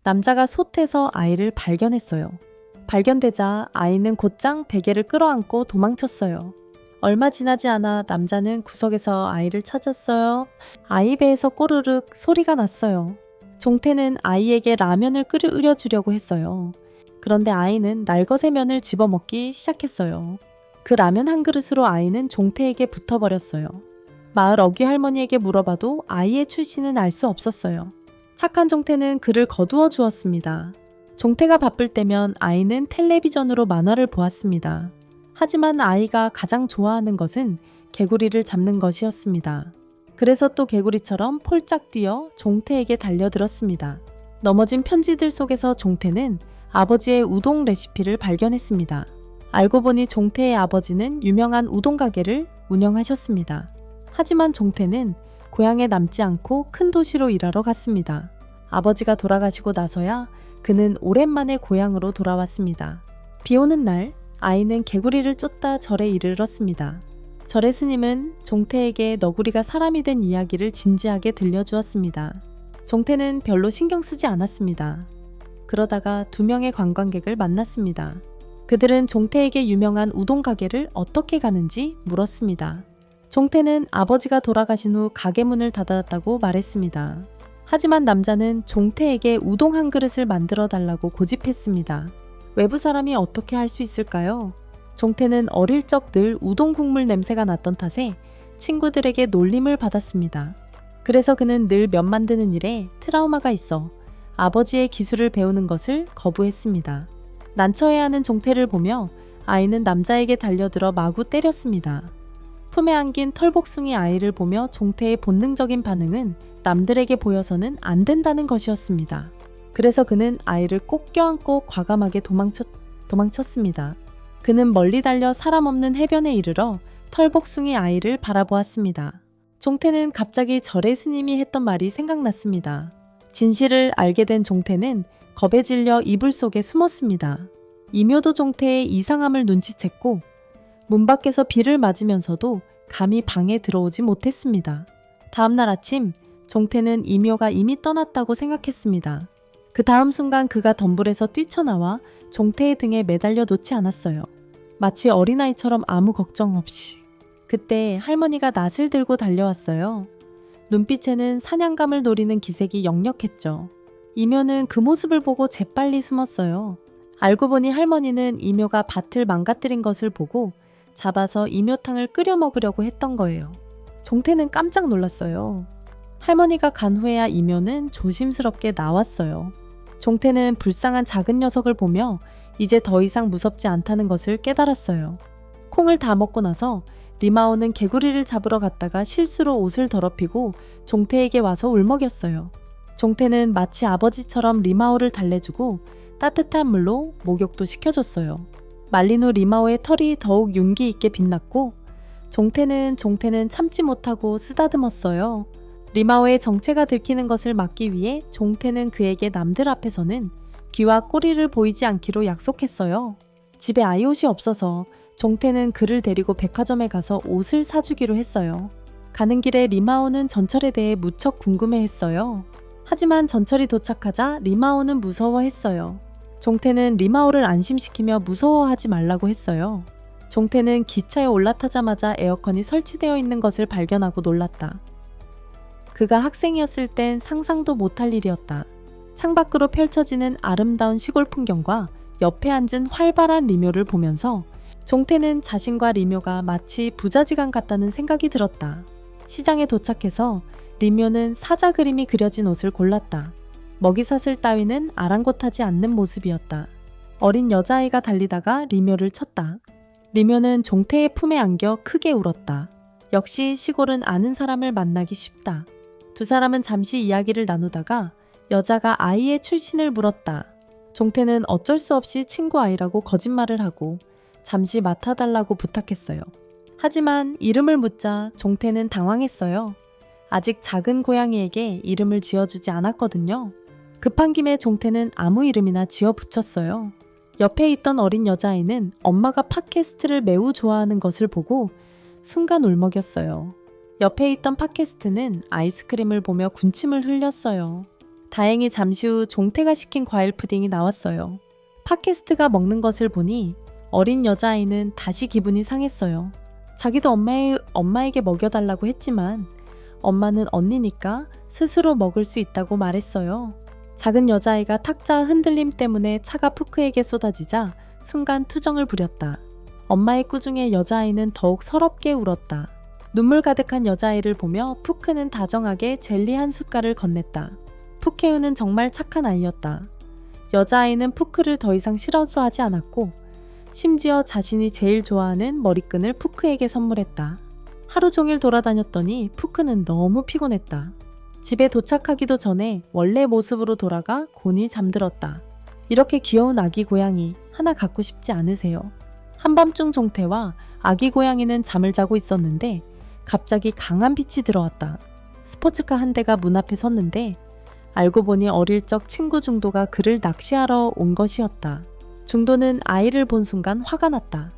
남자가 솥에서 아이를 발견했어요. 발견되자 아이는 곧장 베개를 끌어안고 도망쳤어요. 얼마 지나지 않아 남자는 구석에서 아이를 찾았어요. 아이 배에서 꼬르륵 소리가 났어요. 종태는 아이에게 라면을 끓여주려고 했어요. 그런데 아이는 날것의 면을 집어먹기 시작했어요. 그 라면 한 그릇으로 아이는 종태에게 붙어버렸어요. 마을 어귀 할머니에게 물어봐도 아이의 출신은 알 수 없었어요. 착한 종태는 그를 거두어 주었습니다. 종태가 바쁠 때면 아이는 텔레비전으로 만화를 보았습니다. 하지만 아이가 가장 좋아하는 것은 개구리를 잡는 것이었습니다. 그래서 또 개구리처럼 폴짝 뛰어 종태에게 달려들었습니다. 넘어진 편지들 속에서 종태는 아버지의 우동 레시피를 발견했습니다. 알고 보니 종태의 아버지는 유명한 우동 가게를 운영하셨습니다. 하지만 종태는 고향에 남지 않고 큰 도시로 일하러 갔습니다. 아버지가 돌아가시고 나서야 그는 오랜만에 고향으로 돌아왔습니다. 비 오는 날 아이는 개구리를 쫓다 절에 이르렀습니다. 절의 스님은 종태에게 너구리가 사람이 된 이야기를 진지하게 들려주었습니다. 종태는 별로 신경 쓰지 않았습니다. 그러다가 2명의 관광객을 만났습니다. 그들은 종태에게 유명한 우동 가게를 어떻게 가는지 물었습니다. 종태는 아버지가 돌아가신 후 가게 문을 닫았다고 말했습니다. 하지만 남자는 종태에게 우동 한 그릇을 만들어 달라고 고집했습니다. 외부 사람이 어떻게 할 수 있을까요? 종태는 어릴 적 늘 우동 국물 냄새가 났던 탓에 친구들에게 놀림을 받았습니다. 그래서 그는 늘 면 만드는 일에 트라우마가 있어 아버지의 기술을 배우는 것을 거부했습니다. 난처해하는 종태를 보며 아이는 남자에게 달려들어 마구 때렸습니다. 품에 안긴 털복숭이 아이를 보며 종태의 본능적인 반응은 남들에게 보여서는 안 된다는 것이었습니다. 그래서 그는 아이를 꼭 껴안고 과감하게 도망쳤습니다. 그는 멀리 달려 사람 없는 해변에 이르러 털복숭이 아이를 바라보았습니다. 종태는 갑자기 절의 스님이 했던 말이 생각났습니다. 진실을 알게 된 종태는 겁에 질려 이불 속에 숨었습니다. 이묘도 종태의 이상함을 눈치챘고 문 밖에서 비를 맞으면서도 감히 방에 들어오지 못했습니다. 다음날 아침 종태는 이묘가 이미 떠났다고 생각했습니다. 그 다음 순간 그가 덤불에서 뛰쳐나와 종태의 등에 매달려 놓지 않았어요. 마치 어린아이처럼 아무 걱정 없이. 그때 할머니가 낫을 들고 달려왔어요. 눈빛에는 사냥감을 노리는 기색이 역력했죠. 이묘는 그 모습을 보고 재빨리 숨었어요. 알고 보니 할머니는 이묘가 밭을 망가뜨린 것을 보고 잡아서 이묘탕을 끓여 먹으려고 했던 거예요. 종태는 깜짝 놀랐어요. 할머니가 간 후에야 이묘는 조심스럽게 나왔어요. 종태는 불쌍한 작은 녀석을 보며 이제 더 이상 무섭지 않다는 것을 깨달았어요. 콩을 다 먹고 나서 리마오는 개구리를 잡으러 갔다가 실수로 옷을 더럽히고 종태에게 와서 울먹였어요. 종태는 마치 아버지처럼 리마오를 달래주고 따뜻한 물로 목욕도 시켜줬어요. 말린 후 리마오의 털이 더욱 윤기 있게 빛났고 종태는 참지 못하고 쓰다듬었어요. 리마오의 정체가 들키는 것을 막기 위해 종태는 그에게 남들 앞에서는 귀와 꼬리를 보이지 않기로 약속했어요. 집에 아이옷이 없어서 종태는 그를 데리고 백화점에 가서 옷을 사주기로 했어요. 가는 길에 리마오는 전철에 대해 무척 궁금해했어요. 하지만 전철이 도착하자 리마오는 무서워했어요. 종태는 리마오를 안심시키며 무서워하지 말라고 했어요. 종태는 기차에 올라타자마자 에어컨이 설치되어 있는 것을 발견하고 놀랐다. 그가 학생이었을 땐 상상도 못할 일이었다. 창밖으로 펼쳐지는 아름다운 시골 풍경과 옆에 앉은 활발한 리묘를 보면서 종태는 자신과 리묘가 마치 부자지간 같다는 생각이 들었다. 시장에 도착해서 리묘는 사자 그림이 그려진 옷을 골랐다. 먹이사슬 따위는 아랑곳하지 않는 모습이었다. 어린 여자아이가 달리다가 리묘를 쳤다. 리묘는 종태의 품에 안겨 크게 울었다. 역시 시골은 아는 사람을 만나기 쉽다. 두 사람은 잠시 이야기를 나누다가 여자가 아이의 출신을 물었다. 종태는 어쩔 수 없이 친구 아이라고 거짓말을 하고 잠시 맡아달라고 부탁했어요. 하지만 이름을 묻자 종태는 당황했어요. 아직 작은 고양이에게 이름을 지어주지 않았거든요. 급한 김에 종태는 아무 이름이나 지어 붙였어요. 옆에 있던 어린 여자아이는 엄마가 팟캐스트를 매우 좋아하는 것을 보고 순간 울먹였어요. 옆에 있던 팟캐스트는 아이스크림을 보며 군침을 흘렸어요. 다행히 잠시 후 종태가 시킨 과일 푸딩이 나왔어요. 팟캐스트가 먹는 것을 보니 어린 여자아이는 다시 기분이 상했어요. 자기도 엄마에게 먹여달라고 했지만 엄마는 언니니까 스스로 먹을 수 있다고 말했어요. 작은 여자아이가 탁자 흔들림 때문에 차가 푸크에게 쏟아지자 순간 투정을 부렸다. 엄마의 꾸중에 여자아이는 더욱 서럽게 울었다. 눈물 가득한 여자아이를 보며 푸크는 다정하게 젤리 한 숟갈을 건넸다. 푸케우는 정말 착한 아이였다. 여자아이는 푸크를 더 이상 싫어하지 않았고 심지어 자신이 제일 좋아하는 머리끈을 푸크에게 선물했다. 하루 종일 돌아다녔더니 푸크는 너무 피곤했다. 집에 도착하기도 전에 원래 모습으로 돌아가 곤히 잠들었다. 이렇게 귀여운 아기 고양이 하나 갖고 싶지 않으세요? 한밤중 종태와 아기 고양이는 잠을 자고 있었는데 갑자기 강한 빛이 들어왔다. 스포츠카 한 대가 문 앞에 섰는데 알고 보니 어릴 적 친구 중도가 그를 낚시하러 온 것이었다. 중도는 아이를 본 순간 화가 났다.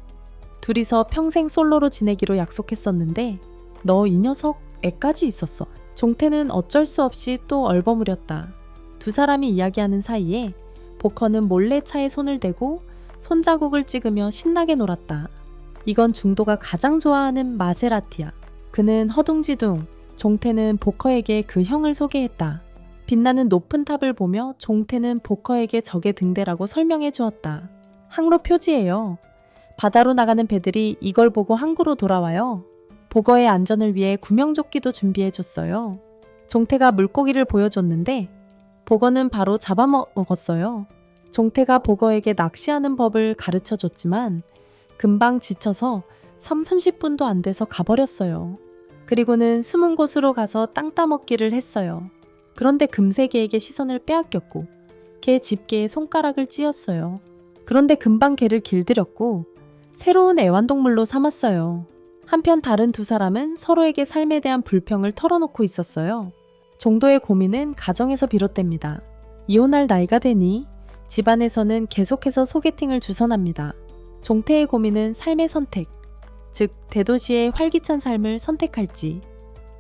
둘이서 평생 솔로로 지내기로 약속했었는데 너 이 녀석 애까지 있었어. 종태는 어쩔 수 없이 또 얼버무렸다. 두 사람이 이야기하는 사이에 보커는 몰래 차에 손을 대고 손자국을 찍으며 신나게 놀았다. 이건 중도가 가장 좋아하는 마세라티야. 그는 허둥지둥, 종태는 보커에게 그 형을 소개했다. 빛나는 높은 탑을 보며 종태는 보커에게 저게 등대라고 설명해 주었다. 항로 표지예요. 바다로 나가는 배들이 이걸 보고 항구로 돌아와요. 보거의 안전을 위해 구명조끼도 준비해 줬어요. 종태가 물고기를 보여줬는데 보거는 바로 잡아먹었어요. 종태가 보거에게 낚시하는 법을 가르쳐 줬지만 금방 지쳐서 30분도 안 돼서 가버렸어요. 그리고는 숨은 곳으로 가서 땅 따먹기를 했어요. 그런데 금세 개에게 시선을 빼앗겼고 개 집게에 손가락을 찧었어요. 그런데 금방 개를 길들였고 새로운 애완동물로 삼았어요. 한편 다른 두 사람은 서로에게 삶에 대한 불평을 털어놓고 있었어요. 종도의 고민은 가정에서 비롯됩니다. 이혼할 나이가 되니 집안에서는 계속해서 소개팅을 주선합니다. 종태의 고민은 삶의 선택, 즉 대도시의 활기찬 삶을 선택할지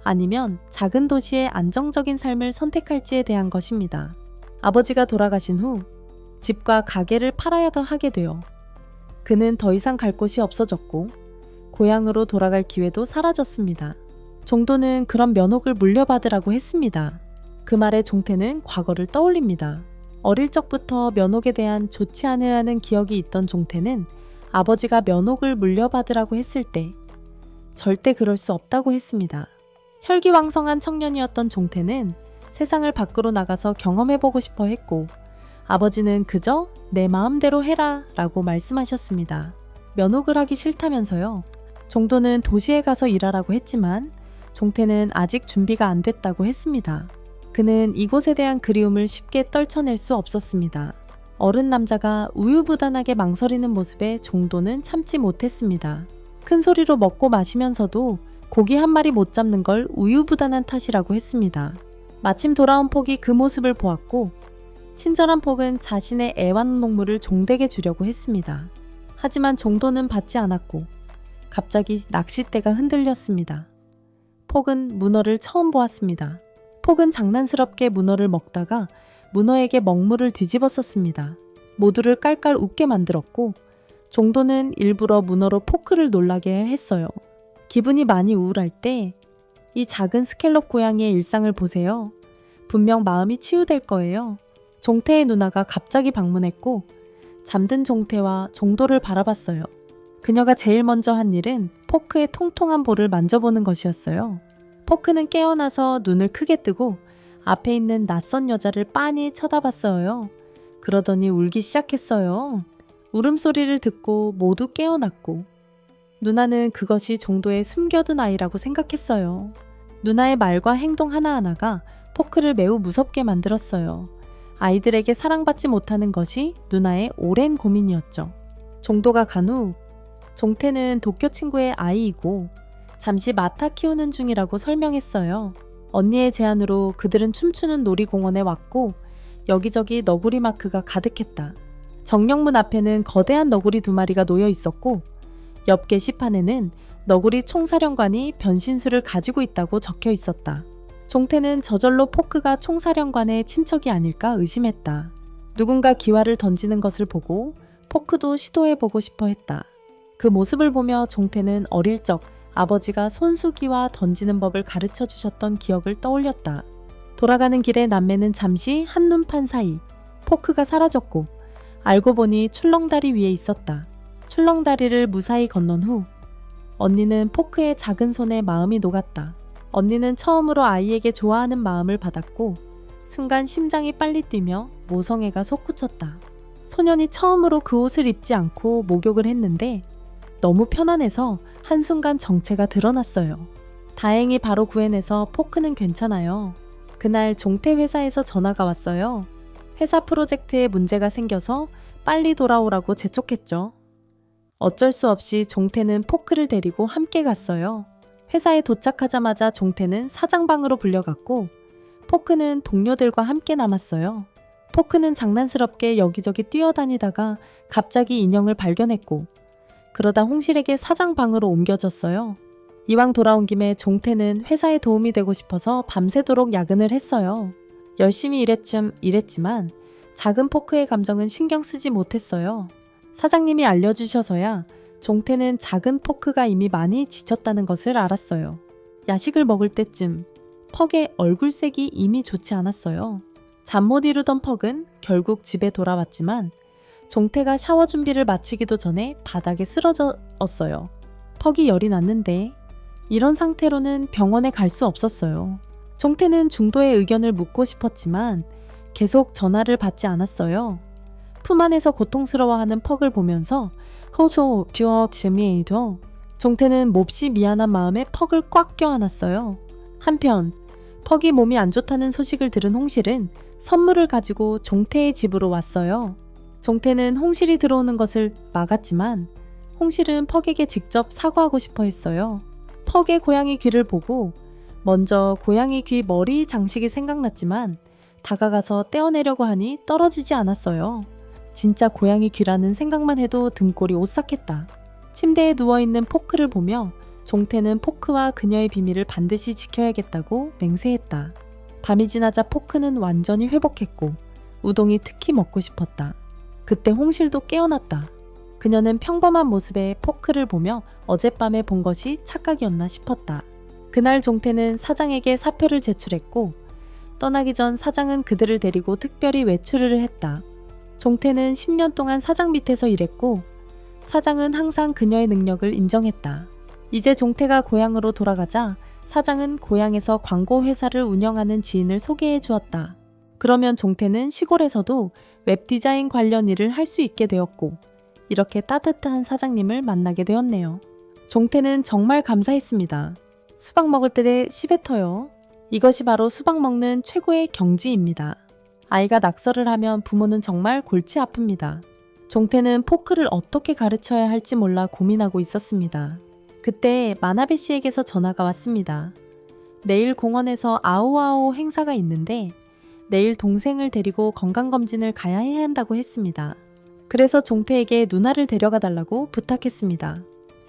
아니면 작은 도시의 안정적인 삶을 선택할지에 대한 것입니다. 아버지가 돌아가신 후 집과 가게를 팔아야 하게 되어 그는 더 이상 갈 곳이 없어졌고 고향으로 돌아갈 기회도 사라졌습니다. 종도는 그런 면옥을 물려받으라고 했습니다. 그 말에 종태는 과거를 떠올립니다. 어릴 적부터 면옥에 대한 좋지 않은 기억이 있던 종태는 아버지가 면옥을 물려받으라고 했을 때 절대 그럴 수 없다고 했습니다. 혈기왕성한 청년이었던 종태는 세상을 밖으로 나가서 경험해보고 싶어 했고 아버지는 그저 내 마음대로 해라 라고 말씀하셨습니다. 면옥을 하기 싫다면서요. 종도는 도시에 가서 일하라고 했지만 종태는 아직 준비가 안 됐다고 했습니다. 그는 이곳에 대한 그리움을 쉽게 떨쳐낼 수 없었습니다. 어른 남자가 우유부단하게 망설이는 모습에 종도는 참지 못했습니다. 큰 소리로 먹고 마시면서도 고기 한 마리 못 잡는 걸 우유부단한 탓이라고 했습니다. 마침 돌아온 폭이 그 모습을 보았고 친절한 폭은 자신의 애완동물을 종에게 주려고 했습니다. 하지만 종도는 받지 않았고 갑자기 낚싯대가 흔들렸습니다. 폭은 문어를 처음 보았습니다. 폭은 장난스럽게 문어를 먹다가 문어에게 먹물을 뒤집었었습니다. 모두를 깔깔 웃게 만들었고 종도는 일부러 문어로 포크를 놀라게 했어요. 기분이 많이 우울할 때 이 작은 스켈롭 고양이의 일상을 보세요. 분명 마음이 치유될 거예요. 종태의 누나가 갑자기 방문했고 잠든 종태와 종도를 바라봤어요. 그녀가 제일 먼저 한 일은 포크의 통통한 볼을 만져보는 것이었어요. 포크는 깨어나서 눈을 크게 뜨고 앞에 있는 낯선 여자를 빤히 쳐다봤어요. 그러더니 울기 시작했어요. 울음소리를 듣고 모두 깨어났고 누나는 그것이 종도의 숨겨둔 아이라고 생각했어요. 누나의 말과 행동 하나하나가 포크를 매우 무섭게 만들었어요. 아이들에게 사랑받지 못하는 것이 누나의 오랜 고민이었죠. 종도가 간 후 종태는 도쿄 친구의 아이이고 잠시 마타 키우는 중이라고 설명했어요. 언니의 제안으로 그들은 춤추는 놀이공원에 왔고 여기저기 너구리 마크가 가득했다. 정령문 앞에는 거대한 너구리 2마리가 놓여 있었고 옆 게시판에는 너구리 총사령관이 변신술을 가지고 있다고 적혀 있었다. 종태는 저절로 포크가 총사령관의 친척이 아닐까 의심했다. 누군가 기와를 던지는 것을 보고 포크도 시도해보고 싶어 했다. 그 모습을 보며 종태는 어릴 적 아버지가 손수기와 던지는 법을 가르쳐 주셨던 기억을 떠올렸다. 돌아가는 길에 남매는 잠시 한눈판 사이 포크가 사라졌고 알고 보니 출렁다리 위에 있었다. 출렁다리를 무사히 건넌 후 언니는 포크의 작은 손에 마음이 녹았다. 언니는 처음으로 아이에게 좋아하는 마음을 받았고 순간 심장이 빨리 뛰며 모성애가 솟구쳤다. 소년이 처음으로 그 옷을 입지 않고 목욕을 했는데 너무 편안해서 한순간 정체가 드러났어요. 다행히 바로 구해내서 포크는 괜찮아요. 그날 종태 회사에서 전화가 왔어요. 회사 프로젝트에 문제가 생겨서 빨리 돌아오라고 재촉했죠. 어쩔 수 없이 종태는 포크를 데리고 함께 갔어요. 회사에 도착하자마자 종태는 사장방으로 불려갔고 포크는 동료들과 함께 남았어요. 포크는 장난스럽게 여기저기 뛰어다니다가 갑자기 인형을 발견했고 그러다 홍실에게 사장방으로 옮겨졌어요. 이왕 돌아온 김에 종태는 회사에 도움이 되고 싶어서 밤새도록 야근을 했어요. 열심히 일했지만 작은 포크의 감정은 신경 쓰지 못했어요. 사장님이 알려주셔서야 종태는 작은 포크가 이미 많이 지쳤다는 것을 알았어요. 야식을 먹을 때쯤 퍽의 얼굴색이 이미 좋지 않았어요. 잠 못 이루던 퍽은 결국 집에 돌아왔지만 종태가 샤워 준비를 마치기도 전에 바닥에 쓰러졌어요. 퍽이 열이 났는데 이런 상태로는 병원에 갈 수 없었어요. 종태는 중도의 의견을 묻고 싶었지만 계속 전화를 받지 않았어요. 품 안에서 고통스러워하는 퍽을 보면서 호소 듀어즈미에도 종태는 몹시 미안한 마음에 퍽을 꽉 껴안았어요. 한편 퍽이 몸이 안 좋다는 소식을 들은 홍실은 선물을 가지고 종태의 집으로 왔어요. 종태는 홍실이 들어오는 것을 막았지만 홍실은 퍽에게 직접 사과하고 싶어 했어요. 퍽의 고양이 귀를 보고 먼저 고양이 귀 머리 장식이 생각났지만 다가가서 떼어내려고 하니 떨어지지 않았어요. 진짜 고양이 귀라는 생각만 해도 등골이 오싹했다. 침대에 누워있는 포크를 보며 종태는 포크와 그녀의 비밀을 반드시 지켜야겠다고 맹세했다. 밤이 지나자 포크는 완전히 회복했고 우동이 특히 먹고 싶었다. 그때 홍실도 깨어났다. 그녀는 평범한 모습의 포크를 보며 어젯밤에 본 것이 착각이었나 싶었다. 그날 종태는 사장에게 사표를 제출했고 떠나기 전 사장은 그들을 데리고 특별히 외출을 했다. 종태는 10년 동안 사장 밑에서 일했고 사장은 항상 그녀의 능력을 인정했다. 이제 종태가 고향으로 돌아가자 사장은 고향에서 광고 회사를 운영하는 지인을 소개해 주었다. 그러면 종태는 시골에서도 웹디자인 관련 일을 할 수 있게 되었고 이렇게 따뜻한 사장님을 만나게 되었네요. 종태는 정말 감사했습니다. 수박 먹을 때 씹뱉어요. 이것이 바로 수박 먹는 최고의 경지입니다. 아이가 낙서를 하면 부모는 정말 골치 아픕니다. 종태는 포크를 어떻게 가르쳐야 할지 몰라 고민하고 있었습니다. 그때 마나베 씨에게서 전화가 왔습니다. 내일 공원에서 아오아오 행사가 있는데 내일 동생을 데리고 건강검진을 가야 해야 한다고 했습니다. 그래서 종태에게 누나를 데려가 달라고 부탁했습니다.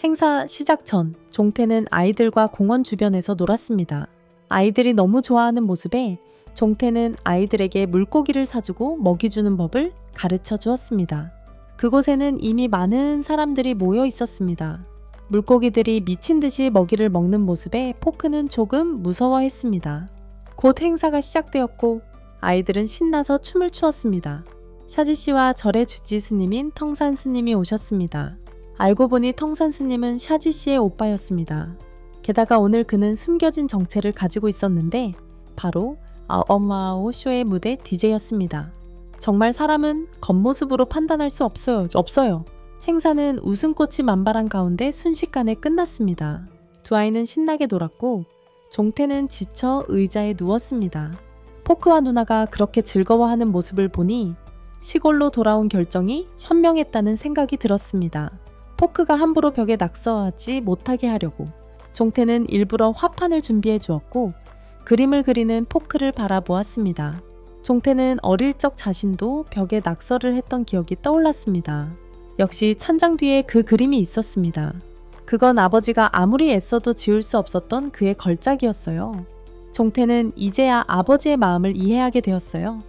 행사 시작 전 종태는 아이들과 공원 주변에서 놀았습니다. 아이들이 너무 좋아하는 모습에 종태는 아이들에게 물고기를 사주고 먹이 주는 법을 가르쳐 주었습니다. 그곳에는 이미 많은 사람들이 모여 있었습니다. 물고기들이 미친 듯이 먹이를 먹는 모습에 포크는 조금 무서워했습니다. 곧 행사가 시작되었고 아이들은 신나서 춤을 추었습니다. 샤지 씨와 절의 주지 스님인 텅산 스님이 오셨습니다. 알고 보니 텅산 스님은 샤지 씨의 오빠였습니다. 게다가 오늘 그는 숨겨진 정체를 가지고 있었는데 바로 아오마오 쇼의 무대 DJ였습니다. 정말 사람은 겉모습으로 판단할 수 없어요. 행사는 웃음꽃이 만발한 가운데 순식간에 끝났습니다. 두 아이는 신나게 놀았고 종태는 지쳐 의자에 누웠습니다. 포크와 누나가 그렇게 즐거워하는 모습을 보니 시골로 돌아온 결정이 현명했다는 생각이 들었습니다. 포크가 함부로 벽에 낙서하지 못하게 하려고 종태는 일부러 화판을 준비해 주었고 그림을 그리는 포크를 바라보았습니다. 종태는 어릴 적 자신도 벽에 낙서를 했던 기억이 떠올랐습니다. 역시 찬장 뒤에 그 그림이 있었습니다. 그건 아버지가 아무리 애써도 지울 수 없었던 그의 걸작이었어요. 종태는 이제야 아버지의 마음을 이해하게 되었어요.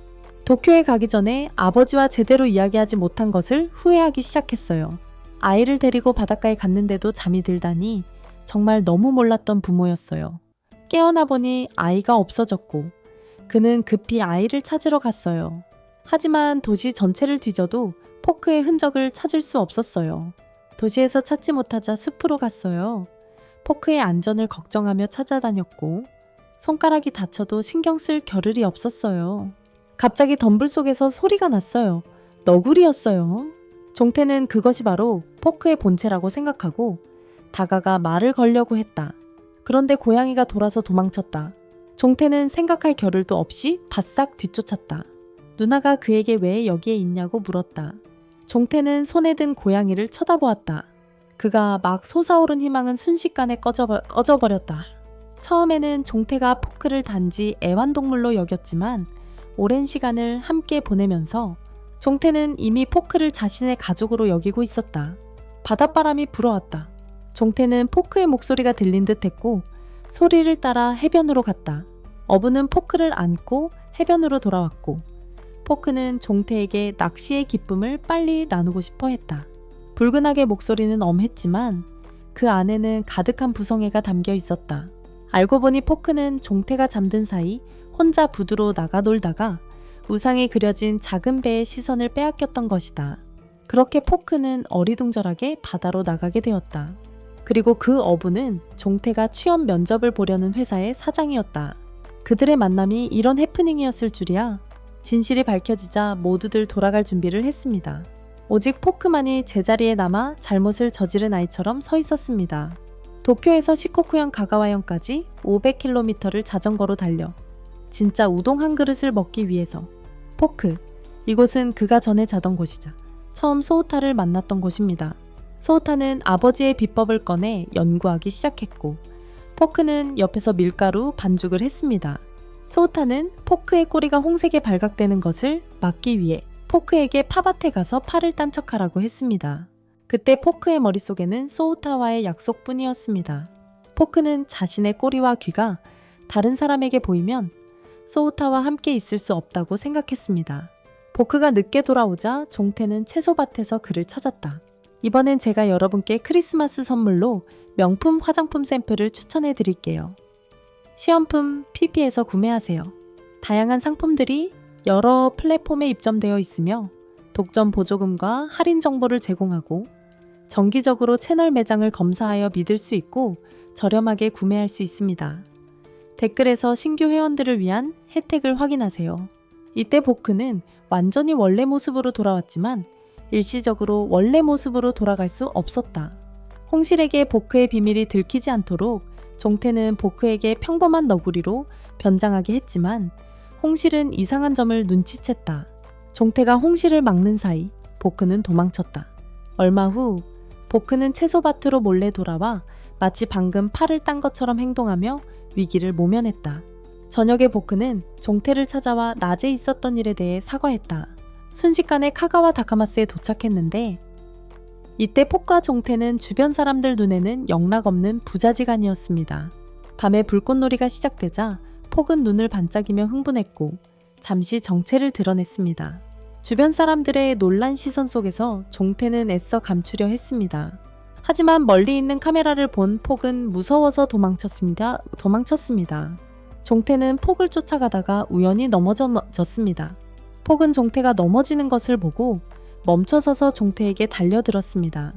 도쿄에 가기 전에 아버지와 제대로 이야기하지 못한 것을 후회하기 시작했어요. 아이를 데리고 바닷가에 갔는데도 잠이 들다니 정말 너무 몰랐던 부모였어요. 깨어나 보니 아이가 없어졌고 그는 급히 아이를 찾으러 갔어요. 하지만 도시 전체를 뒤져도 포크의 흔적을 찾을 수 없었어요. 도시에서 찾지 못하자 숲으로 갔어요. 포크의 안전을 걱정하며 찾아다녔고 손가락이 다쳐도 신경 쓸 겨를이 없었어요. 갑자기 덤불 속에서 소리가 났어요. 너구리였어요. 종태는 그것이 바로 포크의 본체라고 생각하고 다가가 말을 걸려고 했다. 그런데 고양이가 돌아서 도망쳤다. 종태는 생각할 겨를도 없이 바싹 뒤쫓았다. 누나가 그에게 왜 여기에 있냐고 물었다. 종태는 손에 든 고양이를 쳐다보았다. 그가 막 솟아오른 희망은 순식간에 꺼져버렸다. 처음에는 종태가 포크를 단지 애완동물로 여겼지만 오랜 시간을 함께 보내면서 종태는 이미 포크를 자신의 가족으로 여기고 있었다. 바닷바람이 불어왔다. 종태는 포크의 목소리가 들린 듯 했고 소리를 따라 해변으로 갔다. 어부는 포크를 안고 해변으로 돌아왔고 포크는 종태에게 낚시의 기쁨을 빨리 나누고 싶어 했다. 불근하게 목소리는 엄했지만 그 안에는 가득한 부성애가 담겨 있었다. 알고 보니 포크는 종태가 잠든 사이 혼자 부두로 나가 놀다가 우상에 그려진 작은 배의 시선을 빼앗겼던 것이다. 그렇게 포크는 어리둥절하게 바다로 나가게 되었다. 그리고 그 어부는 종태가 취업 면접을 보려는 회사의 사장이었다. 그들의 만남이 이런 해프닝이었을 줄이야. 진실이 밝혀지자 모두들 돌아갈 준비를 했습니다. 오직 포크만이 제자리에 남아 잘못을 저지른 아이처럼 서 있었습니다. 도쿄에서 시코쿠현 가가와현까지 500km를 자전거로 달려 진짜 우동 한 그릇을 먹기 위해서 포크, 이곳은 그가 전에 자던 곳이자 처음 소우타를 만났던 곳입니다. 소우타는 아버지의 비법을 꺼내 연구하기 시작했고 포크는 옆에서 밀가루 반죽을 했습니다. 소우타는 포크의 꼬리가 홍색에 발각되는 것을 막기 위해 포크에게 팝밭에 가서 팔을 딴 척하라고 했습니다. 그때 포크의 머릿속에는 소우타와의 약속뿐이었습니다. 포크는 자신의 꼬리와 귀가 다른 사람에게 보이면 소우타와 함께 있을 수 없다고 생각했습니다. 포크가 늦게 돌아오자 종태는 채소밭에서 그를 찾았다. 이번엔 제가 여러분께 크리스마스 선물로 명품 화장품 샘플을 추천해 드릴게요. 시험품 PP에서 구매하세요. 다양한 상품들이 여러 플랫폼에 입점되어 있으며 독점 보조금과 할인 정보를 제공하고 정기적으로 채널 매장을 검사하여 믿을 수 있고 저렴하게 구매할 수 있습니다. 댓글에서 신규 회원들을 위한 혜택을 확인하세요. 이때 포크는 완전히 원래 모습으로 돌아왔지만 일시적으로 원래 모습으로 돌아갈 수 없었다. 홍실에게 포크의 비밀이 들키지 않도록 종태는 포크에게 평범한 너구리로 변장하게 했지만 홍실은 이상한 점을 눈치챘다. 종태가 홍실을 막는 사이 포크는 도망쳤다. 얼마 후 포크는 채소밭으로 몰래 돌아와 마치 방금 팔을 딴 것처럼 행동하며 위기를 모면했다. 저녁에 포크는 종태를 찾아와 낮에 있었던 일에 대해 사과했다. 순식간에 카가와 다카마스에 도착했는데 이때 포크와 종태는 주변 사람들 눈에는 영락없는 부자지간이었습니다. 밤에 불꽃놀이가 시작되자 폭은 눈을 반짝이며 흥분했고 잠시 정체를 드러냈습니다. 주변 사람들의 놀란 시선 속에서 종태는 애써 감추려 했습니다. 하지만 멀리 있는 카메라를 본 폭은 무서워서 도망쳤습니다. 종태는 폭을 쫓아가다가 우연히 넘어졌습니다. 폭은 종태가 넘어지는 것을 보고 멈춰서서 종태에게 달려들었습니다.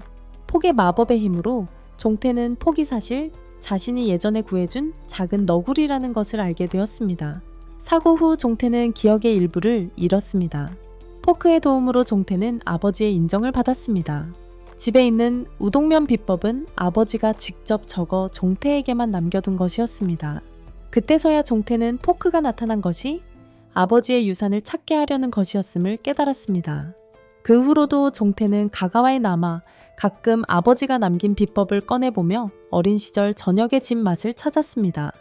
폭의 마법의 힘으로 종태는 폭이 사실 자신이 예전에 구해준 작은 너구리라는 것을 알게 되었습니다. 사고 후 종태는 기억의 일부를 잃었습니다. 포크의 도움으로 종태는 아버지의 인정을 받았습니다. 집에 있는 우동면 비법은 아버지가 직접 적어 종태에게만 남겨둔 것이었습니다. 그때서야 종태는 포크가 나타난 것이 아버지의 유산을 찾게 하려는 것이었음을 깨달았습니다. 그 후로도 종태는 가가와에 남아 가끔 아버지가 남긴 비법을 꺼내보며 어린 시절 저녁의 집 맛을 찾았습니다.